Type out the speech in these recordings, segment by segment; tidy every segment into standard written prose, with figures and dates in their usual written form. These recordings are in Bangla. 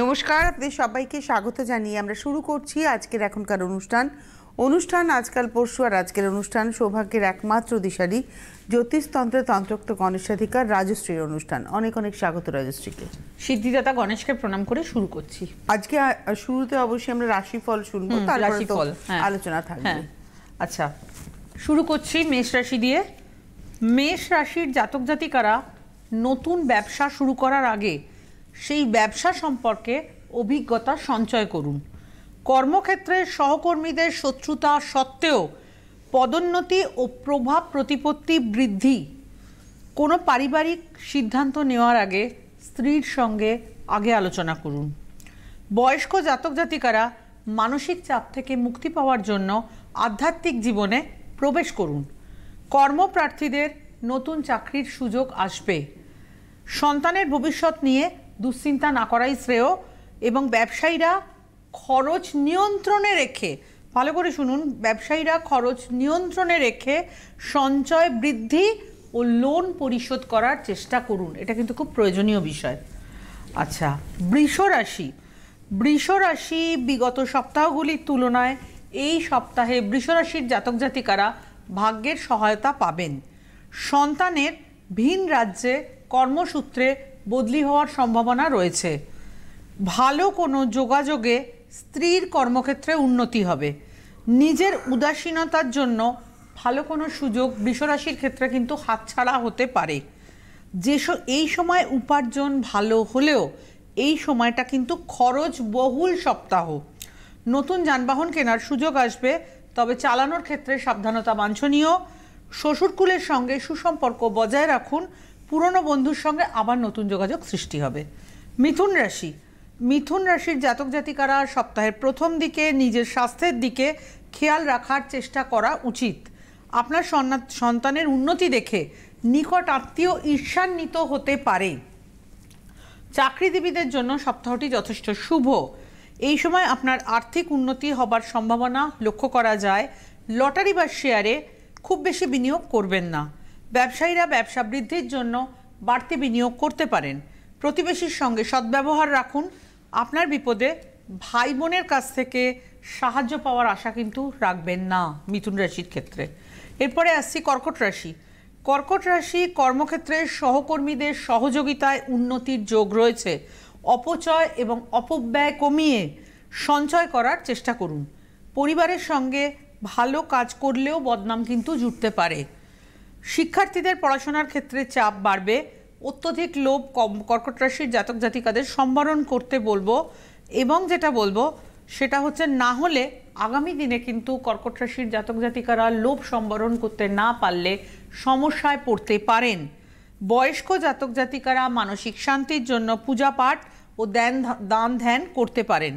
নমস্কার, আপনাদের সবাইকে স্বাগত জানিয়ে আমরা শুরু করছি আজকের এখনকার অনুষ্ঠান আজকাল পরশু। আর আজকের অনুষ্ঠান সৌভাগ্যের একমাত্র দিশারি জ্যোতিষতন্ত্রে তন্ত্রোক্ত গণেশাধিকার রাজশ্রীর অনুষ্ঠান। অনেক অনেক স্বাগত রাজশ্রীকে। সিদ্ধিদাতা গণেশকে প্রণাম করে শুরু করছি। আজকে শুরুতে অবশ্যই আমরা রাশিফল শুনবো, তারপরে তো আলোচনা থাকবে। আচ্ছা, শুরু করছি মেষ রাশি দিয়ে। মেষ রাশির জাতক জাতিকারা নতুন ব্যবসা শুরু করার আগে সেই ব্যবসা সম্পর্কে অভিজ্ঞতা সঞ্চয় করুন। কর্মক্ষেত্রে সহকর্মীদের শত্রুতা সত্ত্বেও পদোন্নতি ও প্রভাব প্রতিপত্তি বৃদ্ধি। কোনো পারিবারিক সিদ্ধান্ত নেওয়ার আগে স্ত্রীর সঙ্গে আগে আলোচনা করুন। বয়স্ক জাতক জাতিকারা মানসিক চাপ থেকে মুক্তি পাওয়ার জন্য আধ্যাত্মিক জীবনে প্রবেশ করুন। কর্মপ্রার্থীদের নতুন চাকরির সুযোগ আসবে। সন্তানের ভবিষ্যৎ নিয়ে দুশ্চিন্তা না করাই শ্রেয়। এবং ব্যবসায়ীরা খরচ নিয়ন্ত্রণে রেখে, ভালো করে শুনুন, ব্যবসায়ীরা খরচ নিয়ন্ত্রণে রেখে সঞ্চয় বৃদ্ধি ও লোন পরিশোধ করার চেষ্টা করুন। এটা কিন্তু খুব প্রয়োজনীয় বিষয়। আচ্ছা, বৃষ রাশি বিগত সপ্তাহগুলির তুলনায় এই সপ্তাহে বৃষ রাশির জাতক জাতিকারা ভাগ্যের সহায়তা পাবেন। সন্তানের ভিন রাজ্যে কর্মসূত্রে বদলি হওয়ার সম্ভাবনা রয়েছে। ভালো কোনো যোগাযোগে স্ত্রীর কর্মক্ষেত্রে উন্নতি হবে। নিজের উদাসীনতার জন্য ভালো কোনো সুযোগ বৃষরাশির ক্ষেত্রে কিন্তু হাতছাড়া হতে পারে। এই সময় উপার্জন ভালো হলেও এই সময়টা কিন্তু খরচ বহুল সপ্তাহ। নতুন যানবাহন কেনার সুযোগ আসবে, তবে চালানোর ক্ষেত্রে সাবধানতা বাঞ্ছনীয়। শ্বশুরকুলের সঙ্গে সুসম্পর্ক বজায় রাখুন। পুরনো বন্ধুর সঙ্গে আবার নতুন যোগাযোগ সৃষ্টি হবে। মিথুন রাশির জাতক জাতিকারা সপ্তাহের প্রথম দিকে নিজের স্বাস্থ্যের দিকে খেয়াল রাখার চেষ্টা করা উচিত। আপনার সন্তানের উন্নতি দেখে নিকট আত্মীয় ঈর্ষান্বিত হতে পারে। চাকরিজীবীদের জন্য সপ্তাহটি যথেষ্ট শুভ। এই সময় আপনার আর্থিক উন্নতি হবার সম্ভাবনা লক্ষ্য করা যায়। লটারি বা শেয়ারে খুব বেশি বিনিয়োগ করবেন না। ব্যবসায়ীরা ব্যবসা বৃদ্ধির জন্য বাড়তি বিনিয়োগ করতে পারেন। প্রতিবেশীর সঙ্গে সদ্ব্যবহার রাখুন। আপনার বিপদে ভাই বোনের কাছ থেকে সাহায্য পাওয়ার আশা কিন্তু রাখবেন না মিথুন রাশির ক্ষেত্রে। এরপরে আসছি কর্কট রাশি। কর্মক্ষেত্রে সহকর্মীদের সহযোগিতায় উন্নতির যোগ রয়েছে। অপচয় এবং অপব্যয় কমিয়ে সঞ্চয় করার চেষ্টা করুন। পরিবারের সঙ্গে ভালো কাজ করলেও বদনাম কিন্তু জুটতে পারে। শিক্ষার্থীদের পড়াশোনার ক্ষেত্রে চাপ বাড়বে। অত্যধিক লোভ কর্কট রাশির জাতক জাতিকাদের সম্বরণ করতে বলবো। এবং যেটা বলবো সেটা হচ্ছে, না হলে আগামী দিনে কিন্তু কর্কট রাশির জাতক জাতিকারা লোভ সম্বরণ করতে না পারলে সমস্যায় পড়তে পারেন। বয়স্ক জাতক জাতিকারা মানসিক শান্তির জন্য পূজা পাঠ ও দান ধ্যান করতে পারেন।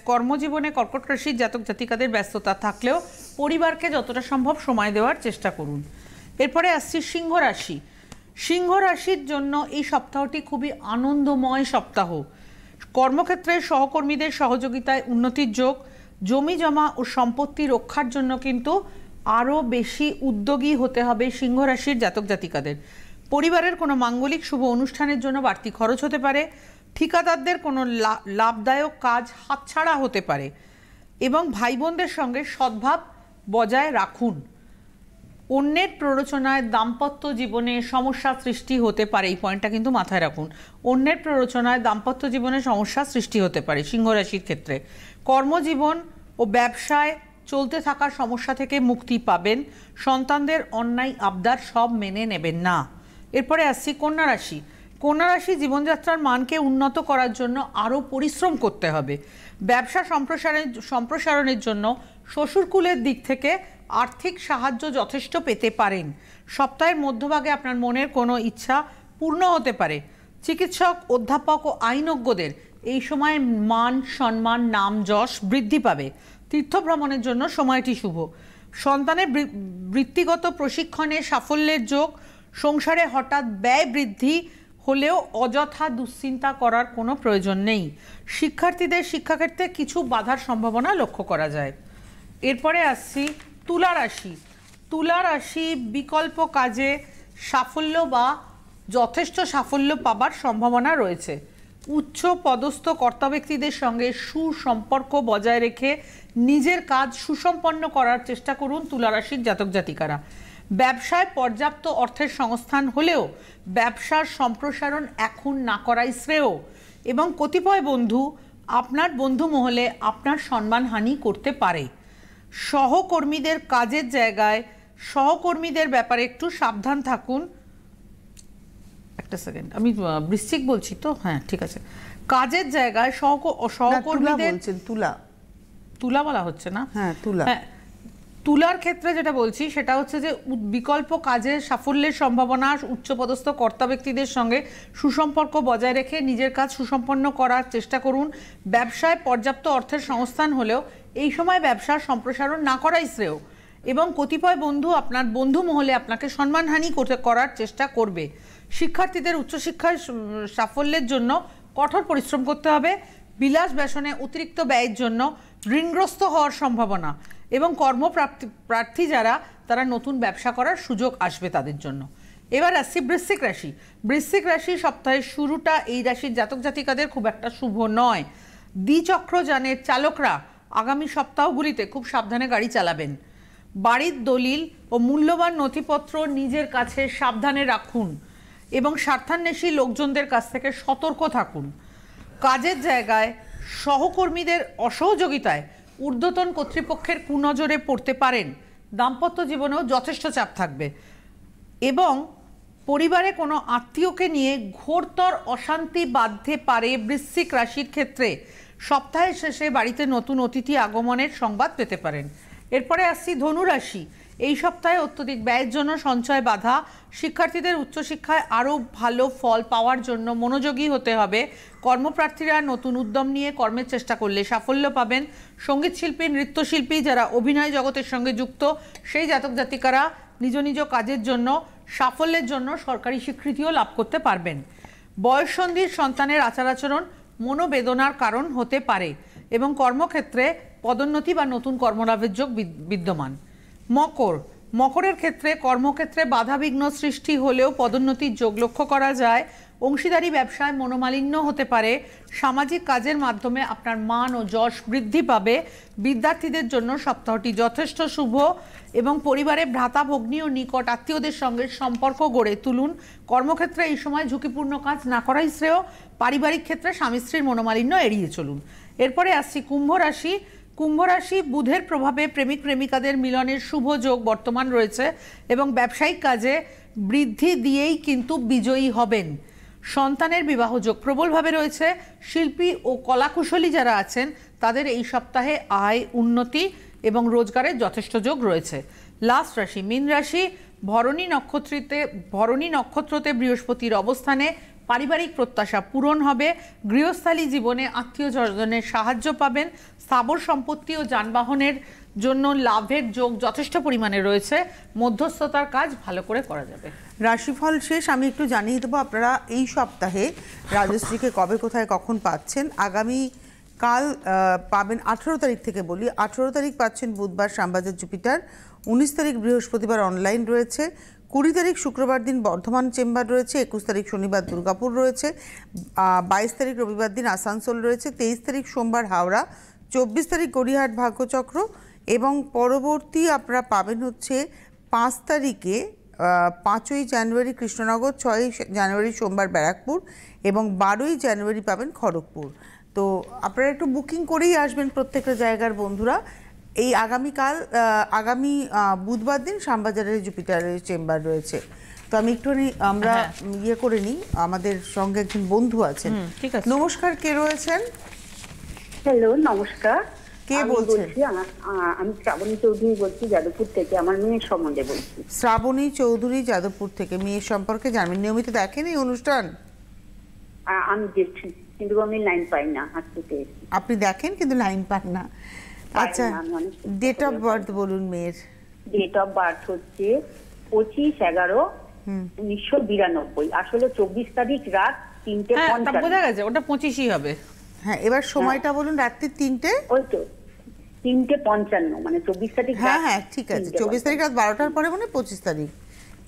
কর্মজীবনে কর্কট রাশির জাতক জাতিকাদের ব্যস্ততা থাকলেও পরিবারকে যতটা সম্ভব সময় দেওয়ার চেষ্টা করুন। এরপরে আসছি সিংহ রাশির জন্য এই সপ্তাহটি খুবই আনন্দময় সপ্তাহ। কর্মক্ষেত্রে সহকর্মীদের সহযোগিতায় উন্নতির যোগ। জমি জমা ও সম্পত্তি রক্ষার জন্য কিন্তু আরও বেশি উদ্যোগী হতে হবে সিংহ রাশির জাতক জাতিকাদের। পরিবারের কোনো মাঙ্গলিক শুভ অনুষ্ঠানের জন্য বাড়তি খরচ হতে পারে। ঠিকাদারদের কোনো লাভদায়ক কাজ হাতছাড়া হতে পারে। এবং ভাই বোনদের সঙ্গে সদ্ভাব বজায় রাখুন। অন্যের প্ররোচনায় দাম্পত্য জীবনে সমস্যা সৃষ্টি হতে পারে, এই পয়েন্টটা কিন্তু মাথায় রাখুন। অন্যের প্ররোচনায় দাম্পত্য জীবনে সমস্যা সৃষ্টি হতে পারে সিংহ রাশির ক্ষেত্রে। কর্মজীবন ও ব্যবসায় চলতে থাকা সমস্যা থেকে মুক্তি পাবেন। সন্তানদের অন্যায় আবদার সব মেনে নেবেন না। এরপরে আসছি কন্যা রাশি। জীবনযাত্রার মানকে উন্নত করার জন্য আরও পরিশ্রম করতে হবে। ব্যবসা সম্প্রসারণের জন্য শ্বশুরকুলের দিক থেকে আর্থিক সাহায্য যথেষ্ট পেতে পারেন। সপ্তাহের মধ্যভাগে আপনার মনের কোনো ইচ্ছা পূর্ণ হতে পারে। চিকিৎসক, অধ্যাপক ও আইনজ্ঞদের এই সময় মান সম্মান নাম যশ বৃদ্ধি পাবে। তীর্থভ্রমণের জন্য সময়টি শুভ। সন্তানের বৃত্তিগত প্রশিক্ষণে সাফল্যের যোগ। সংসারে হঠাৎ ব্যয় বৃদ্ধি হলেও অযথা দুশ্চিন্তা করার কোনো প্রয়োজন নেই। শিক্ষার্থীদের শিক্ষাক্ষেত্রে কিছু বাধার সম্ভাবনা লক্ষ্য করা যায়। এরপরে আসছি তুলা রাশি। বিকল্প কাজে সাফল্য বা যথেষ্ট সাফল্য পাবার সম্ভাবনা রয়েছে। উচ্চ পদস্থ কর্তা ব্যক্তিদের সঙ্গে সুসম্পর্ক বজায় রেখে নিজের কাজ সুসম্পন্ন করার চেষ্টা করুন তুলা রাশির জাতক জাতিকারা। ব্যবসায় পর্যাপ্ত অর্থের সংস্থান হলেও ব্যবসার সম্প্রসারণ এখন না করাই শ্রেয়। এবং কতিপয় বন্ধু আপনার বন্ধু মহলে আপনার সম্মানহানি করতে পারে। সহকর্মীদের কাজের জায়গায় সহকর্মীদের ব্যাপারে একটু সাবধান থাকুন। একটা সেকেন্ড, আমি বৃশ্চিক বলছি তো, হ্যাঁ ঠিক আছে। কাজের জায়গায় সহকর্মীদের তুলা বলা হচ্ছে না, হ্যাঁ তুলা, হ্যাঁ তুলার ক্ষেত্রে যেটা বলছি সেটা হচ্ছে যে বিকল্প কাজে সাফল্যের সম্ভাবনা, উচ্চপদস্থ কর্তা ব্যক্তিদের সঙ্গে সুসম্পর্ক বজায় রেখে নিজের কাজ সুসম্পন্ন করার চেষ্টা করুন। ব্যবসায় পর্যাপ্ত অর্থের সংস্থান হলেও এই সময় ব্যবসার সম্প্রসারণ না করাই শ্রেয়। এবং কতিপয় বন্ধু আপনার বন্ধু মহলে আপনাকে সম্মানহানি করার চেষ্টা করবে। শিক্ষার্থীদের উচ্চশিক্ষায় সাফল্যের জন্য কঠোর পরিশ্রম করতে হবে। বিলাস ব্যসনে অতিরিক্ত ব্যয়ের জন্য ঋণগ্রস্ত হওয়ার সম্ভাবনা এবং কর্মপ্রার্থী যারা তারা নতুন ব্যবসা করার সুযোগ আসবে তাদের জন্য। এবার আসছি বৃশ্চিক রাশি। বৃশ্চিক রাশি সপ্তাহের শুরুটা এই রাশির জাতক জাতিকাদের খুব একটা শুভ নয়। দ্বিচক্রযানের চালকরা আগামী সপ্তাহগুলিতে খুব সাবধানে গাড়ি চালাবেন। বাড়ির দলিল ও মূল্যবান নথিপত্র নিজের কাছে সাবধানে রাখুন এবং স্বার্থান্বেষী লোকজনদের কাছ থেকে সতর্ক থাকুন। কাজের জায়গায় সহকর্মীদের অসহযোগিতায় ঊর্ধ্বতন কর্তৃপক্ষের কুনজরে পড়তে পারেন। দাম্পত্য জীবনেও যথেষ্ট চাপ থাকবে এবং পরিবারে কোনো আত্মীয়কে নিয়ে ঘোরতর অশান্তি বাঁধতে পারে। বৃশ্চিক রাশির ক্ষেত্রে সপ্তাহের শেষে বাড়িতে নতুন অতিথি আগমনের সংবাদ পেতে পারেন। এরপরে আসছি ধনু রাশি। এই সপ্তাহে অত্যধিক ব্যয়ের জন্য সঞ্চয় বাধা। শিক্ষার্থীদের উচ্চশিক্ষায় আরও ভালো ফল পাওয়ার জন্য মনোযোগী হতে হবে। কর্মপ্রার্থীরা নতুন উদ্যম নিয়ে কর্মের চেষ্টা করলে সাফল্য পাবেন। সঙ্গীতশিল্পী, নৃত্যশিল্পী যারা অভিনয় জগতের সঙ্গে যুক্ত সেই জাতক জাতিকারা নিজ নিজ কাজের জন্য সাফল্যের জন্য সরকারি স্বীকৃতিও লাভ করতে পারবেন। বয়ঃসন্ধির সন্তানের আচার আচরণ মনোবেদনার কারণ হতে পারে এবং কর্মক্ষেত্রে পদোন্নতি বা নতুন কর্মলাভের যোগ বিদ্যমান। মকরের ক্ষেত্রে কর্মক্ষেত্রে বাধাবিঘ্ন সৃষ্টি হলেও পদোন্নতির যোগ লক্ষ্য করা যায়। অংশীদারি ব্যবসায় মনোমালিন্য হতে পারে। সামাজিক কাজের মাধ্যমে আপনার মান ও যশ বৃদ্ধি পাবে। বিদ্যার্থীদের জন্য সপ্তাহটি যথেষ্ট শুভ এবং পরিবারে ভ্রাতা, ভগ্নী ও নিকট আত্মীয়দের সঙ্গে সম্পর্ক গড়ে তুলুন। কর্মক্ষেত্রে এই সময় ঝুঁকিপূর্ণ কাজ না করাই শ্রেয়। পারিবারিক ক্ষেত্রে স্বামী স্ত্রীর মনোমালিন্য এড়িয়ে চলুন। এরপরে আসছি কুম্ভ রাশি। কুম্ভ রাশি বুধের প্রভাবে প্রেমিক প্রেমিকাদের মিলনের শুভ যোগ বর্তমান রয়েছে এবং ব্যবসায়িক কাজে বৃদ্ধি দিয়েই কিন্তু বিজয়ী হবেন। সন্তানের বিবাহ যোগ প্রবলভাবে রয়েছে। শিল্পী ও কলাকুশলী যারা আছেন তাদের এই সপ্তাহে আয়, উন্নতি এবং রোজগারের যথেষ্ট যোগ রয়েছে। লাস্ট রাশি মীন রাশি। ভরণী নক্ষত্রতে বৃহস্পতির অবস্থানে পারিবারিক প্রত্যাশা পূরণ হবে। গৃহস্থালী জীবনে আত্মীয় স্বজনের সাহায্য পাবেন। স্থাবর সম্পত্তি ও যানবাহনের জন্য লাভের যোগ যথেষ্ট পরিমাণে রয়েছে। মধ্যস্থতার কাজ ভালো করে করা যাবে। রাশিফল শেষ। আমি একটু জানিয়ে দেবো আপনারা এই সপ্তাহে রাজশ্রীকে কবে কোথায় কখন পাচ্ছেন। আগামী কাল পাবেন 18 তারিখ থেকে বলি। 18 তারিখ পাচ্ছেন বুধবার শ্যামবাজার জুপিটার। 19 তারিখ বৃহস্পতিবার অনলাইন রয়েছে। 20 তারিখ শুক্রবার দিন বর্ধমান চেম্বার রয়েছে। 21 তারিখ শনিবার দুর্গাপুর রয়েছে। 22 তারিখ রবিবার দিন আসানসোল রয়েছে। 23 তারিখ সোমবার হাওড়া। 24 তারিখ গড়িয়াহাট ভাগ্যচক্র এবং পরবর্তী আপনারা পাবেন হচ্ছে 5 তারিখে 5ই জানুয়ারি কৃষ্ণনগর, 6ই জানুয়ারি সোমবার ব্যারাকপুর এবং 12ই জানুয়ারি পাবেন খড়গপুর। তো আপনারা একটু বুকিং করেই আসবেন প্রত্যেকটা জায়গার বন্ধুরা। এই আগামী বুধবার দিন শ্যামবাজারের জুপিটারের চেম্বার রয়েছে। তো আমি একটুখানি আমরা ইয়ে করে নিই, আমাদের সঙ্গে একজন বন্ধু আছেন। নমস্কার, কে রয়েছেন? হ্যালো, নমস্কার। কে বলছেন? আমি শ্রাবণী চৌধুরী বলছি, যাদবপুর থেকে। আমার মেয়ের সম্বন্ধে বলছি। শ্রাবণী চৌধুরী, যাদবপুর থেকে। মেয়ের সম্পর্কে জানবেন। নিয়মিত দেখেন এই অনুষ্ঠান? আমি দেখছি কিন্তু আমি লাইন পাই না। আপনি দেখেন কিন্তু লাইন পান না? আচ্ছা, ডেট অফ বার্থ বলুন মেয়ের। ডেট অফ বার্থ হচ্ছে 25/11/1992। আসলে 24 তারিখ রাত 3:50। বোঝা গেছে, ওটা 25ই হবে। হ্যাঁ, এবার সময়টা বলুন। রাত্রি 3টে। ওই তো 3:55, মানে 24 তারিখ। হ্যাঁ হ্যাঁ ঠিক আছে। 24 তারিখ রাত 12টার পরে মানে 25 তারিখ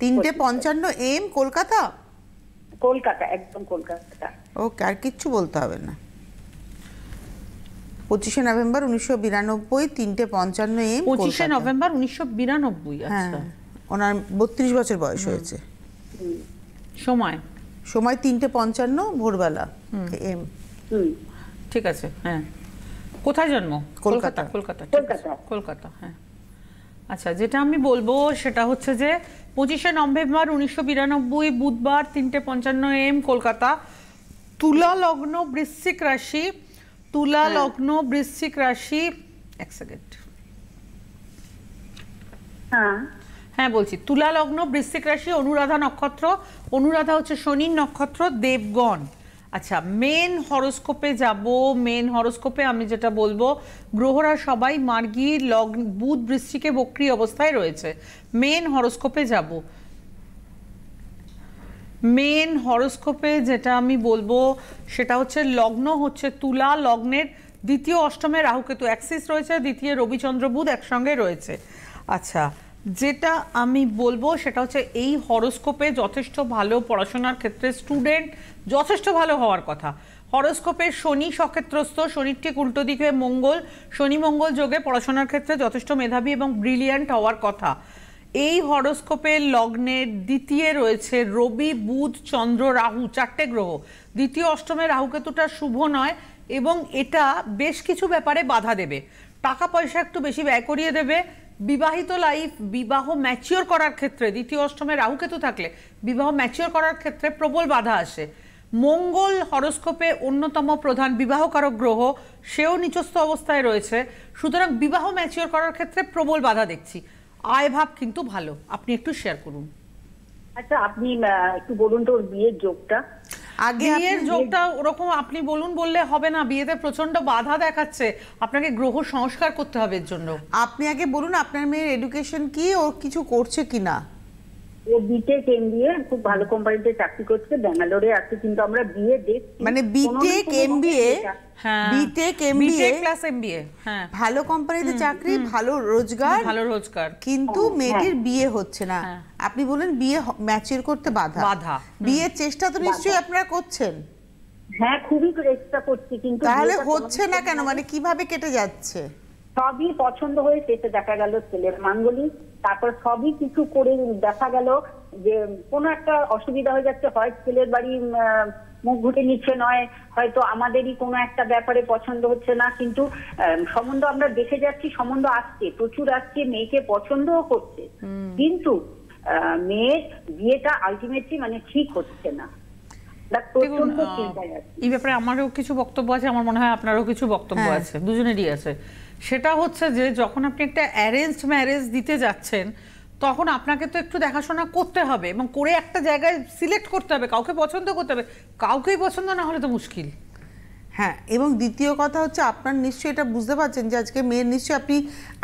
3:55 AM কলকাতা। কলকাতা, একদম কলকাতা। ওকে, আর কিচ্ছু বলতে হবে না। 25শে নভেম্বর 1992, 3:55 AM। 25শে নভেম্বর 1992। হ্যাঁ, আচ্ছা, ওনার 32 বছর বয়স হয়েছে। সময় সময় 3:55 ভোরবেলা AM। ঠিক আছে। হ্যাঁ, কোথায় জন্ম? কলকাতা। কলকাতা, ঠিক আছে, কলকাতা। হ্যাঁ, আচ্ছা, যেটা আমি বলবো সেটা হচ্ছে যে 25শে নভেম্বর 1992 বুধবার 3:55 AM কলকাতা। তুলা লগ্ন বৃশ্চিক রাশি, তুলা লগ্ন বৃশ্চিক রাশি। এক সেকেন্ড। হ্যাঁ বলছি, তুলা লগ্ন বৃশ্চিক রাশি, অনুরাধা নক্ষত্র। অনুরাধা হচ্ছে শনির নক্ষত্র, দেবগণ। আচ্ছা, মেন হরোস্কোপে যাব। মেন হরোস্কোপে আমি যেটা বলবো, গ্রহরা সবাই মার্গী লগ্ন, বুধ বৃশ্চিকে বক্রী অবস্থায় রয়েছে। মেন হরোস্কোপে যাব। মেন হরোস্কোপে যেটা আমি বলবো সেটা হচ্ছে লগ্ন হচ্ছে তুলা, লগ্নের দ্বিতীয় অষ্টমে রাহুকেতু অ্যাক্সিস রয়েছে, দ্বিতীয় রবিচন্দ্র বুধ একসঙ্গে রয়েছে। আচ্ছা, যেটা আমি বলবো সেটা হচ্ছে এই হরোস্কোপে যথেষ্ট ভালো পড়াশোনার ক্ষেত্রে স্টুডেন্ট যথেষ্ট ভালো হওয়ার কথা। হরোস্কোপে শনি সক্ষেত্রস্থ, শনির ঠিক উল্টো দিকে মঙ্গল, শনি মঙ্গল যোগে পড়াশোনার ক্ষেত্রে যথেষ্ট মেধাবী এবং ব্রিলিয়ান্ট হওয়ার কথা। এই হরোস্কোপের লগ্নের দ্বিতীয় রয়েছে রবি, বুধ, চন্দ্র, রাহু, 4টে গ্রহ। দ্বিতীয় অষ্টমে রাহুকেতুটা শুভ নয় এবং এটা বেশ কিছু ব্যাপারে বাধা দেবে। টাকা পয়সা একটু বেশি ব্যয় করিয়ে দেবে। বিবাহিত লাইফ, বিবাহ ম্যাচিওর করার ক্ষেত্রে দ্বিতীয় অষ্টমে রাহুকেতু থাকলে বিবাহ ম্যাচিওর করার ক্ষেত্রে প্রবল বাধা আসে। মঙ্গল হরোস্কোপে অন্যতম প্রধান বিবাহকারক গ্রহ, সেও নিচস্থ অবস্থায় রয়েছে। সুতরাং বিবাহ ম্যাচিওর করার ক্ষেত্রে প্রবল বাধা দেখছি। আয় ভাব কিন্তু ভালো। আপনি একটু শেয়ার করুন। আচ্ছা, আপনি একটু বলুন তো ওর বিয়ের যোগটা। আগে বিয়ের যোগটা ওরকম আপনি বলুন বললে হবে না, বিয়েতে প্রচন্ড বাধা দেখাচ্ছে, আপনাকে গ্রহ সংস্কার করতে হবে এর জন্য। আপনি আগে বলুন আপনার মেয়ের এডুকেশন কি, ও কিছু করছে কিনা। ও বিটেক এমবিএ, খুব ভালো কোম্পানিতে চাকরি করছে, ব্যাঙ্গালোরে আছে, কিন্তু আমরা বিয়ে দেখছি মানে BTech MBA, BTech MBA plus MBA, হ্যাঁ, ভালো কোম্পানিতে চাকরি, ভালো রোজগার, ভালো রোজগার, কিন্তু মেয়েটির বিয়ে হচ্ছে না। আপনি বলেন বিয়ে ম্যাচিওর করতে বাধা। বাধা। বিয়ের চেষ্টা তো নিশ্চয়ই আপনারা করছেন। হ্যাঁ, খুবই চেষ্টা করছি, কিন্তু তাহলে হচ্ছে না কেন? মানে কিভাবে কেটে যাচ্ছে? সবই পছন্দ হয়ে শেষে দেখা গেল ছেলের মাঙ্গলিক, তারপর সবই কিছু করে দেখা গেল যে কোনো একটা অসুবিধা হয়ে যাচ্ছে, হয় ছেলের বাড়ি মুখ ঘুটে নিচ্ছে, নয় হয়তো আমাদেরই কোনো একটা ব্যাপারে পছন্দ হচ্ছে না। কিন্তু সম্বন্ধ আমরা দেখে যাচ্ছি, সম্বন্ধ আসছে, প্রচুর আসছে, মেয়েকে পছন্দও করছে, কিন্তু মেয়ের বিয়েটা আলটিমেটলি মানে ঠিক হচ্ছে না। এই ব্যাপারে আমারও কিছু বক্তব্য আছে, আমার মনে হয় আপনারও কিছু বক্তব্য আছে, দুজনেরই আছে। সেটা হচ্ছে যে যখন আপনি একটা অ্যারেঞ্জড ম্যারেজ দিতে যাচ্ছেন তখন আপনাকে তো একটু দেখাশোনা করতে হবে এবং করে একটা জায়গায় সিলেক্ট করতে হবে, কাউকে পছন্দ করতে হবে। কাউকেই পছন্দ না হলে তো মুশকিল। হ্যাঁ, এবং দ্বিতীয় কথা হচ্ছে আপনার নিশ্চয়ই এটা বুঝতে পারছেন যে আজকে মেয়ের নিশ্চয়ই আপনি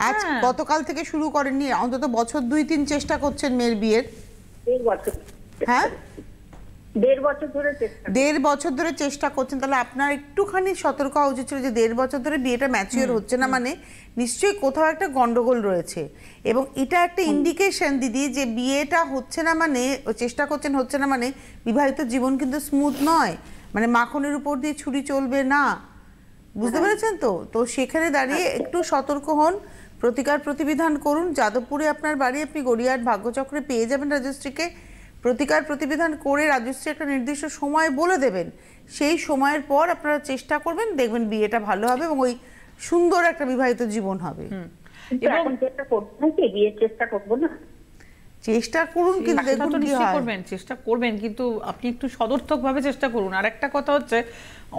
আজ গতকাল থেকে শুরু করেননি, অন্তত বছর 2-3 চেষ্টা করছেন মেয়ের বিয়ের। হ্যাঁ, 1.5 বছর ধরে 1.5 বছর ধরে চেষ্টা করছেন। তাহলে আপনার একটুখানি সতর্ক হওয়া উচিত ছিল যে 1.5 বছর ধরে বিয়েটা ম্যাচিওর হচ্ছে না, মানে নিশ্চয়ই কোথাও একটা গন্ডগোল রয়েছে। এবং এটা একটা ইন্ডিকেশন দিদি যে বিয়েটা হচ্ছে না মানে, চেষ্টা করছেন হচ্ছে না মানে বিবাহিত জীবন কিন্তু স্মুথ নয়, মানে মাখনের উপর দিয়ে ছুরি চলবে না। বুঝতে পেরেছেন তো? তো সেখানে দাঁড়িয়ে একটু সতর্ক হন, প্রতিকার প্রতিবিধান করুন। যাদবপুরে আপনার বাড়ি, আপনি গড়িয়ার ভাগ্যচক্রে পেয়ে যাবেন রাজশ্রীকে। প্রতিকার প্রতিবিধান করে রাজশ্রী একটা নির্দিষ্ট সময় বলে দেবেন, সেই সময়ের পর আপনারা চেষ্টা করবেন, দেখবেন বিয়েটা ভালো হবে এবং ওই সুন্দর একটা বিবাহিত জীবন হবে। এবং চেষ্টা করব নাকি বিয়ের চেষ্টা করব না, চেষ্টা করুন, কিন্তু দেখুন কি হয়। করবেন, চেষ্টা করবেন, কিন্তু আপনি একটু সদর্থকভাবে চেষ্টা করুন। আর একটা কথা হচ্ছে,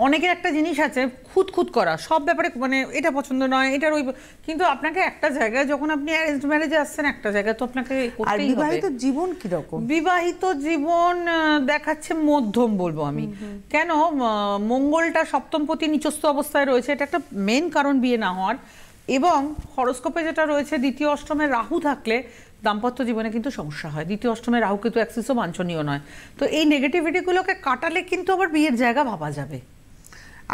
অনেকের একটা জিনিস আছে খুঁতখুত করা সব ব্যাপারে, মানে এটা পছন্দ নয়, এটার ওই, কিন্তু আপনাকে একটা জায়গায় যখন আপনি অ্যারেঞ্জ ম্যারেজে আসছেন একটা জায়গায় তো আপনাকে করতেই হবে। বিবাহিত জীবন কি রকম? বিবাহিত জীবন দেখাচ্ছে মধ্যম বলবো আমি। কেন? মঙ্গলটা সপ্তমপতি নিচস্থ অবস্থায় রয়েছে, এটা একটা মেন কারণ বিয়ে না হওয়ার। এবং হরোস্কোপে যেটা রয়েছে দ্বিতীয় অষ্টমে রাহু থাকলে দাম্পত্য জীবনে কিন্তু সমস্যা হয়। দ্বিতীয় অষ্টমে রাহু কিন্তু অ্যাক্সিসও বাঞ্ছনীয় নয়। তো এই নেগেটিভিটিগুলোকে কাটালে কিন্তু আবার বিয়ের জায়গা ভাবা যাবে।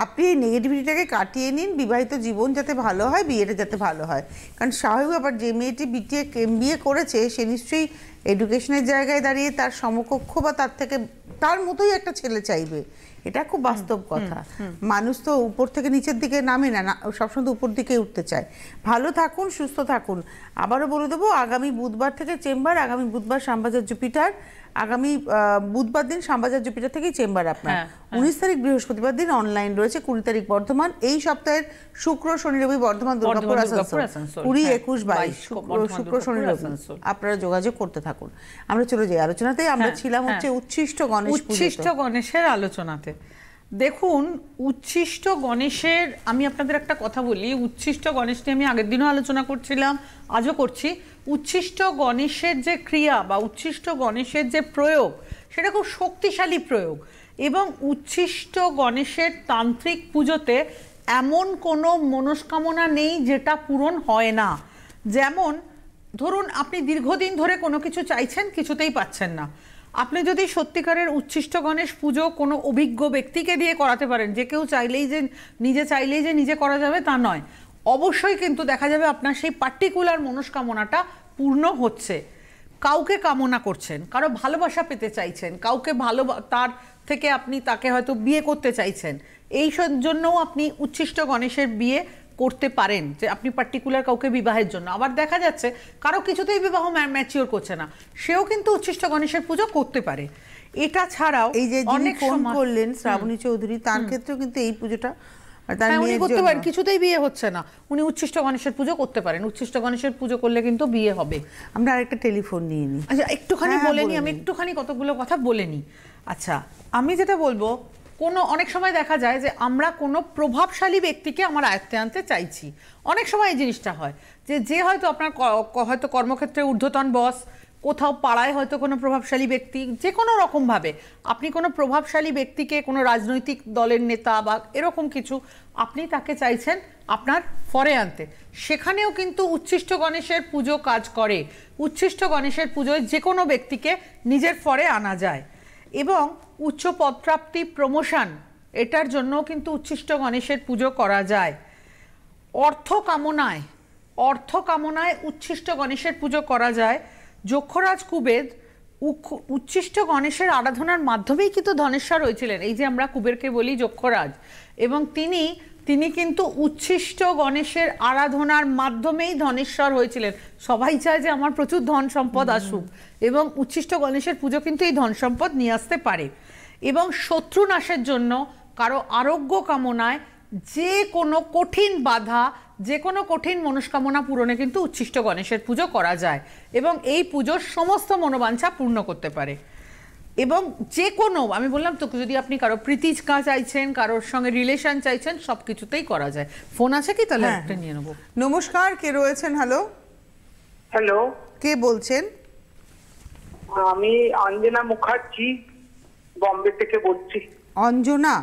আপনি এই নেগেটিভিটিটাকে কাটিয়ে নিন, বিবাহিত জীবন যাতে ভালো হয়, বিয়েটা যাতে ভালো হয়। কারণ স্বাভাবিক ব্যাপার, যে মেয়েটি বিটেক এমবিএ করেছে সে নিশ্চয়ই এডুকেশনের জায়গায় দাঁড়িয়ে তার সমকক্ষ বা তার থেকে তার মতোই একটা ছেলে চাইবে, এটা খুব বাস্তব কথা। মানুষ তো উপর থেকে নিচের দিকে নামে না, সবসময় তো উপর দিকে উঠতে চায়। ভালো থাকুন, সুস্থ থাকুন। আবারও বলে দেবো, আগামী বুধবার থেকে চেম্বার, আগামী বুধবার শ্যামবাজার জুপিটার, আগামী বুধবার দিন শ্যামবাজার জুপিটার থেকেই চেম্বার আপনার। 19 তারিখ বৃহস্পতিবার দিন অনলাইন রয়েছে, 20 তারিখ বর্ধমান। এই সপ্তাহের শুক্র শনি রবি বর্ধমান, দুর্গাপুর, আসানসোল, 20, 21, 22 শুক্র শনি রবি আপনারা যোগাযোগ করতে থাকুন। আমরা চলে যাই আলোচনাতে। আমরা ছিলাম হচ্ছে উচ্ছিষ্ট গণেশ, উচ্ছিষ্ট গণেশের আলোচনাতে। দেখুন, উচ্ছিষ্ট গণেশের আমি আপনাদের একটা কথা বলি। উচ্ছিষ্ট গণেশ নিয়ে আমি আগের দিনও আলোচনা করছিলাম, আজও করছি। উচ্ছিষ্ট গণেশের যে ক্রিয়া বা উচ্ছিষ্ট গণেশের যে প্রয়োগ, সেটা খুব শক্তিশালী প্রয়োগ। এবং উচ্ছিষ্ট গণেশের তান্ত্রিক পুজোতে এমন কোনো মনস্কামনা নেই যেটা পূরণ হয় না। যেমন ধরুন, আপনি দীর্ঘদিন ধরে কোনো কিছু চাইছেন, কিছুতেই পাচ্ছেন না। আপনি যদি সত্যিকারের উচ্ছিষ্ট গণেশ পুজো কোনো অভিজ্ঞ ব্যক্তিকে দিয়ে করাতে পারেন, যে কেউ চাইলেই যে নিজে করা যাবে তা নয়, অবশ্যই কিন্তু দেখা যাবে আপনার সেই পার্টিকুলার মনস্কামনাটা পূর্ণ হচ্ছে। কাউকে কামনা করছেন, কারো ভালোবাসা পেতে চাইছেন, কাউকে তার থেকে আপনি তাকে হয়তো বিয়ে করতে চাইছেন, এই জন্যও আপনি উচ্ছিষ্ট গণেশের বিয়ে করতে পারেন, যে আপনি পার্টিকুলার কাউকে বিবাহের জন্য। আবার দেখা যাচ্ছে কারো কিছুতেই বিবাহ ম্যাচিওর করছে না, সেও কিন্তু উচ্ছিষ্ট গণেশের পুজো করতে পারে। এটা ছাড়াও এই যে অনেক ফোন করলেন শ্রাবণী চৌধুরী, তার ক্ষেত্রেও কিন্তু এই পুজোটা উনি করতে পারেন, কিছুতেই বিয়ে হচ্ছে না, উনি উচ্ছিষ্ট গণেশের পুজো করতে পারেন। উচ্ছিষ্ট গণেশের পুজো করলে কিন্তু বিয়ে হবে। আমরা আরেকটা টেলিফোন নিয়ে নিই। আচ্ছা, একটুখানি বলে নিই, আমি একটুখানি কতগুলো কথা বলে নিই। আচ্ছা, আমি যেটা বলবো, অনেক সময় দেখা যায় যে আমরা কোনো প্রভাবশালী ব্যক্তিকে আমার আয়ত্তে আনতে চাইছি। অনেক সময় এই জিনিসটা হয় যে হয়তো আপনার হয়তো কর্মক্ষেত্রে ঊর্ধ্বতন বস, কোথাও পাড়ায় হয়তো কোনো প্রভাবশালী ব্যক্তি, যে কোনো রকমভাবে আপনি কোনো প্রভাবশালী ব্যক্তিকে, কোনো রাজনৈতিক দলের নেতা বা এরকম কিছু, আপনি তাকে চাইছেন আপনার ফরে আনতে। সেখানেও কিন্তু উচ্ছিষ্ট গণেশের পুজো কাজ করে। উচ্ছিষ্ট গণেশের পুজোয় যে কোনো ব্যক্তিকে নিজের ফরে আনা যায়। এবং উচ্চ পদপ্রাপ্তি, প্রমোশন, এটার জন্য কিন্তু উচ্ছিষ্ট গণেশের পুজো করা যায়। অর্থ কামনায় উচ্ছিষ্ট গণেশের পুজো করা যায়। যক্ষরাজ কুবের উচ্ছিষ্ট গণেশের আরাধনার মাধ্যমেই কিন্তু ধনেশ্বর হয়েছিলেন। এই যে আমরা কুবেরকে বলি যক্ষরাজ, এবং তিনি কিন্তু উচ্ছিষ্ট গণেশের আরাধনার মাধ্যমেই ধনেশ্বর হয়েছিলেন। সবাই চায় যে আমার প্রচুর ধন সম্পদ আসুক, এবং উচ্ছিষ্ট গণেশের পুজো কিন্তু এই ধন সম্পদ নিয়ে আসতে পারে। এবং শত্রু নাশের জন্য, কারো আরোগ্য কামনায়, যে কোনো কঠিন বাধা, যে কোনো কঠিন মনস্কামনা পূরণে কিন্তু উচ্ছিষ্ট গণেশের পুজো করা যায়, এবং এই পুজোর সমস্ত মনোবাঞ্ছা পূর্ণ করতে পারে। এবং যে কোনো, আমি বললাম তো, যদি আপনি কারো প্রীতিকা চাইছেন, কারোর সঙ্গে রিলেশন চাইছেন, সব কিছুতেই করা যায়। ফোন আছে কি? তাহলে একটা নিয়ে নেবো। নমস্কার, কে রয়েছেন? হ্যালো, কে বলছেন? আমি অঞ্জনা মুখার্জি, বম্বে থেকে বলছি। অঞ্জনা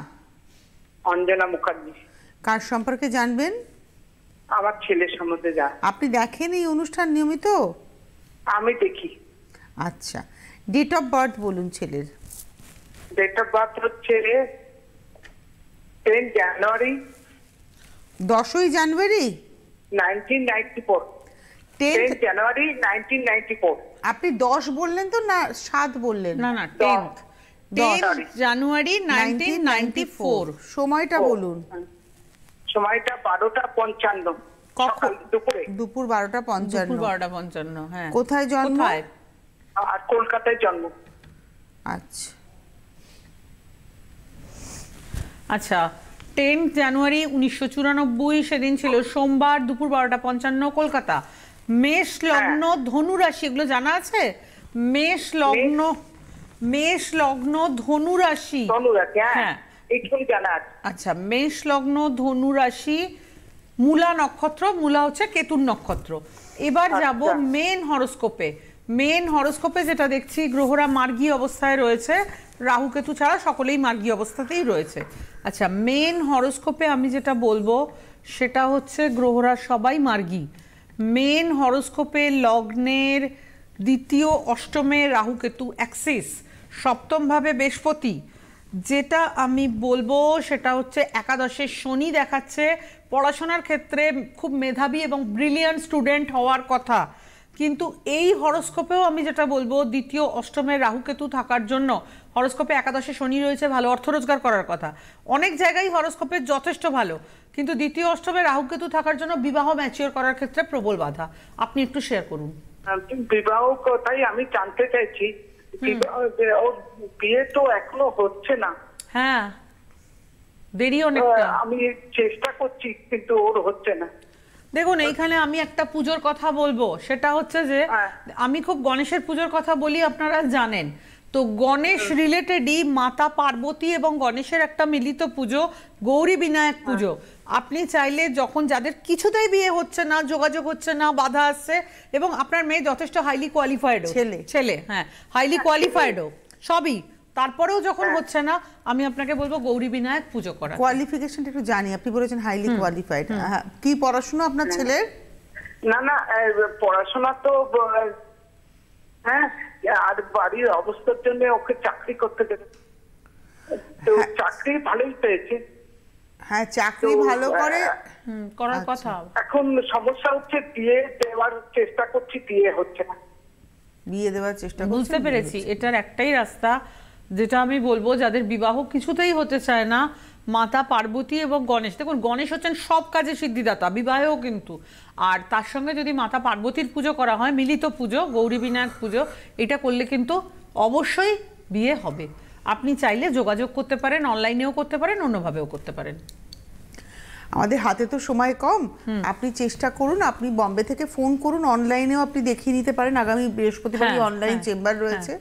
মুখার্জি। কার সম্পর্কে জানবেন? আমার ছেলের সম্বন্ধে আপনি দেখেন এই অনুষ্ঠান নিয়মিত? আমি দেখি। আচ্ছা, ডেট অফ বার্থ বলুন ছেলের। ডেট অফ বার্থ হচ্ছে 10 জানুয়ারি। 10ই জানুয়ারি 1994। 10 জানুয়ারি 1994। আপনি 10 বললেন তো, না 7 বললেন? না, 10 জানুয়ারি 1994। সময়টা বলুন। সময়টা 12:55। কখন? দুপুরে। দুপুর 12:55। 12:55। হ্যাঁ। কোথায় জন্ম? আর কলকাতায় জন্ম। আচ্ছা, 10 জানুয়ারি 1994, সেদিন ছিল সোমবার, দুপুর 12:55, কলকাতা। মেষ লগ্ন, ধনু রাশি, এগুলো জানা আছে? মেষ লগ্ন ধনু রাশি। হ্যাঁ, এইটুকুই জানা আছে। আচ্ছা, মেষ লগ্ন ধনু রাশি, মূলা নক্ষত্র, মূলা হচ্ছে কেতুর নক্ষত্র। এবার যাব মেন হরোস্কোপে। যেটা দেখছি, গ্রহরা মার্গী অবস্থায় রয়েছে, রাহু কেতু ছাড়া সকলেই মার্গী অবস্থাতেই রয়েছে। আচ্ছা, মেন হরোস্কোপে আমি যেটা বলবো সেটা হচ্ছে গ্রহরা সবাই মার্গী। মেন হরোস্কোপে লগ্নের দ্বিতীয় অষ্টমে রাহু কেতু অ্যাক্সিস, সপ্তমভাবে বৃহস্পতি। যেটা আমি বলবো সেটা হচ্ছে একাদশে শনি দেখাচ্ছে। পড়াশোনার ক্ষেত্রে খুব মেধাবী এবং ব্রিলিয়ান্ট স্টুডেন্ট হওয়ার কথা, কিন্তু এই হরোস্কোপেও আমি যেটা বলবো, দ্বিতীয় অষ্টমে রাহুকেতু থাকার জন্য হরোস্কোপে একাদশে শনি রয়েছে, ভালো অর্থ রোজগার করার কথা, অনেক জায়গায় হরোস্কোপে যথেষ্ট ভালো, কিন্তু দ্বিতীয় অষ্টমে রাহুকেতু থাকার জন্য বিবাহ ম্যাচিওর করার ক্ষেত্রে প্রবল বাধা। আপনি একটু শেয়ার করুন। বিবাহ কথাই আমি জানতে চাইছি, ওর বিয়ে তো এখনো হচ্ছে না। হ্যাঁ, দেরি অনেকটা। আমি চেষ্টা করছি কিন্তু ওর হচ্ছে না। দেখুন, এইখানে আমি একটা পুজোর কথা বলবো, সেটা হচ্ছে যে আমি খুব গণেশের পুজোর কথা বলি, আপনারা জানেন তো। গণেশ রিলেটেডই মাতা পার্বতী এবং গণেশের একটা মিলিত পুজো, গৌরী বিনায়ক পুজো। আপনি চাইলে যখন যাদের কিছুতেই বিয়ে হচ্ছে না, যোগাযোগ হচ্ছে না, বাধা আসছে, এবং আপনার মেয়ে যথেষ্ট হাইলি কোয়ালিফাইড ছেলে, হ্যাঁ হাইলি কোয়ালিফাইডও সবই, তারপরেও যখন হচ্ছে না, আমি আপনাকে বলবো গৌরী বিনায়ক পুজো করা। কোয়ালিফিকেশনটা একটু জানি, আপনি বলেছেন হাইলি কোয়ালিফাইড, কি পড়াশোনা আপনার ছেলের? না পড়াশোনা তো হ্যাঁ, আর বাড়ির অবস্থার জন্য ওকে চাকরি করতে দেবে, তো চাকরি ভালোই পেয়েছে। হ্যাঁ, চাকরি ভালো করার কথা। এখন সমস্যা হচ্ছে বিয়ে দেওয়ার চেষ্টা করছি, বিয়ে হচ্ছে না। বিয়ে দেওয়ার চেষ্টা বুঝতে পেরেছি, এটার একটাই রাস্তা যেটা আমি বলবো, যাদের বিবাহ কিছুতেই হতে চায় না, মাতা পার্বতী এবং গণেশ। দেখুন, গণেশ হচ্ছেন সব কাজে সিদ্ধিদাতা, বিবাহেও কিন্তু, আর তার সঙ্গে যদি মাতা পার্বতীর পুজো করা হয়, মিলিত পুজো, গৌরী বিনায়ক পুজো, এটা করলে কিন্তু অবশ্যই বিয়ে হবে। আপনি চাইলে যোগাযোগ করতে পারেন, অনলাইনেও করতে পারেন, অন্যভাবেও করতে পারেন। আমাদের হাতে তো সময় কম, আপনি চেষ্টা করুন, আপনি বম্বে থেকে ফোন করুন, অনলাইনেও আপনি দেখিয়ে নিতে পারেন। আগামী বৃহস্পতিবার অনলাইন চেম্বার রয়েছে,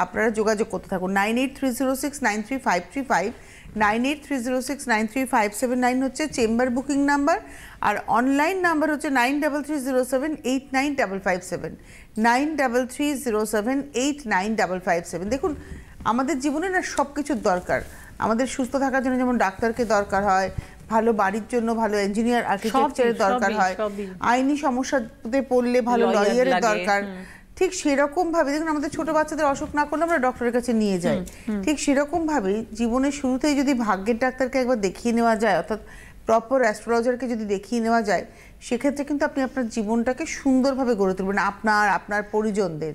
আপনারা যোগাযোগ করতে থাকুন। 9830693535, 9830693579 হচ্ছে চেম্বার বুকিং নাম্বার, আর অনলাইন নাম্বার হচ্ছে 9330789557, 9330789557। দেখুন, আমাদের জীবনে না সব কিছুর দরকার। আমাদের সুস্থ থাকার জন্য যেমন ডাক্তারকে দরকার হয়, ভালো বাড়ির জন্য ভালো ইঞ্জিনিয়ার আর্কিটেকচারের দরকার হয়, আইনি সমস্যাতে পড়লে ভালো লয়ারের দরকার, ঠিক সেরকম ভাবে দেখুন, আমাদের ছোট বাচ্চাদের অসুখ না করলে আমরা ডক্টরের কাছে নিয়ে যাই, ঠিক সেরকম ভাবে জীবনের শুরুতেই যদি ভাগ্যের ডাক্তারকে একবার দেখিয়ে নেওয়া যায়, অর্থাৎ প্রপার অ্যাস্ট্রোলজারকে যদি দেখিয়ে নেওয়া যায়, সেক্ষেত্রে কিন্তু আপনি আপনার জীবনটাকে সুন্দরভাবে গড়ে তুলবেন, আপনার পরিজনদের।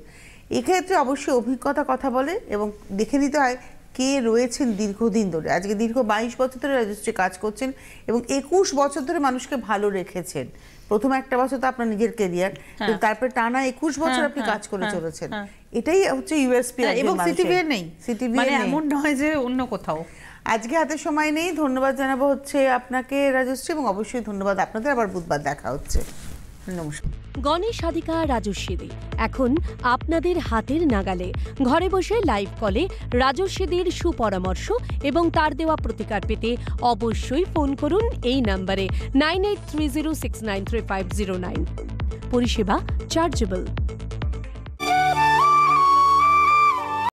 এক্ষেত্রে অবশ্যই অভিজ্ঞতা কথা বলে, এবং দেখে নিতে হয় কে রয়েছেন দীর্ঘদিন ধরে। আজকে দীর্ঘ 22 বছর ধরে রেজিস্ট্রি কাজ করছেন এবং 21 বছর ধরে মানুষকে ভালো রেখেছেন। প্রথম একটা বছর তো আপনার নিজের ক্যারিয়ার, তারপরে টানা 21 বছর আপনি কাজ করে চলেছেন। এটাই হচ্ছে ইউএসপি। এবং সিটিভিএ নেই, মানে এমন নয় যে অন্য কোথাও। আজকে হাতে সময় নেই, ধন্যবাদ জানাবো হচ্ছে আপনাকে রাজশ্রী, এবং অবশ্যই ধন্যবাদ আপনাদের। আবার বুধবার দেখা হচ্ছে। নমস্কার। গণেশ সাধিকা রাজস্বীদি এখন আপনাদের হাতের নাগালে। ঘরে বসে লাইভ কলে রাজস্বীদির সুপরামর্শ এবং তার দেওয়া প্রতিকার পেতে অবশ্যই ফোন করুন এই নম্বরে 9830693509। পরিষেবা চার্জেবল।